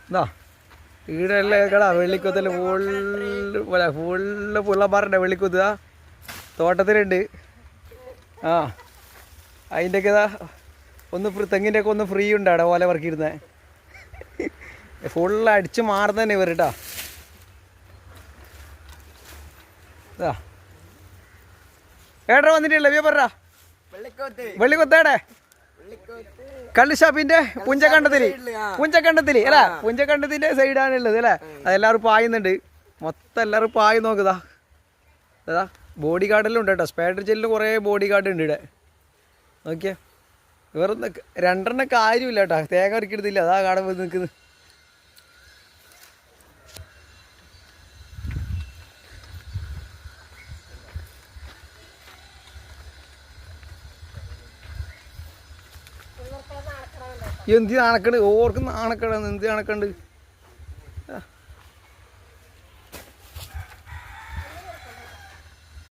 എന്നാ ഈടെല്ലാം കേടാ വെള്ളിക്കുത്തൽ ഫുള്ള് പുള്ളമാരുടെ വെള്ളിക്കുത്തുക തോട്ടത്തിലുണ്ട്. ആ അതിൻ്റെയൊക്കെ ഇതാ ഒന്ന് തെങ്ങിൻ്റെയൊക്കെ ഒന്ന് ഫ്രീ ഉണ്ട് അവിടെ ഓല വർക്കിയിരുന്നേ. ഫുള്ള് അടിച്ച് മാറുന്നതന്നെ ഇവർ കേട്ടോ. ഇതാ ഏട്ടാ വന്നിട്ടില്ല വിയ പറ വെള്ളിക്കൊത്തേടെ കള്ളിഷാപ്പിന്റെ പുഞ്ചക്കണ്ടത്തില് അല്ല പുഞ്ചക്കണ്ടത്തിന്റെ സൈഡാണുള്ളത് അല്ലേ. അതെല്ലാവരും പായുന്നുണ്ട്. മൊത്തം എല്ലാവരും പായി നോക്കുതാ. അതാ ബോഡി ഗാർഡെല്ലാം ഉണ്ട് കേട്ടോ. സ്പൈഡർ ജെല്ലിന് കുറേ ബോഡി ഗാർഡ് ഉണ്ട് ഇവിടെ. നോക്കിയേ വേറൊന്ന് രണ്ടെണ്ണം കാര്യമില്ല കേട്ടോ. തേങ്ങ ഇറക്കിയെടുത്തില്ല. അതാ കാണുമ്പോൾ നിൽക്കുന്നത്. എന്ത് നാണക്കണ്ട് ഓർക്കും നാണക്കട എന്ത് നാണക്കണ്ട്.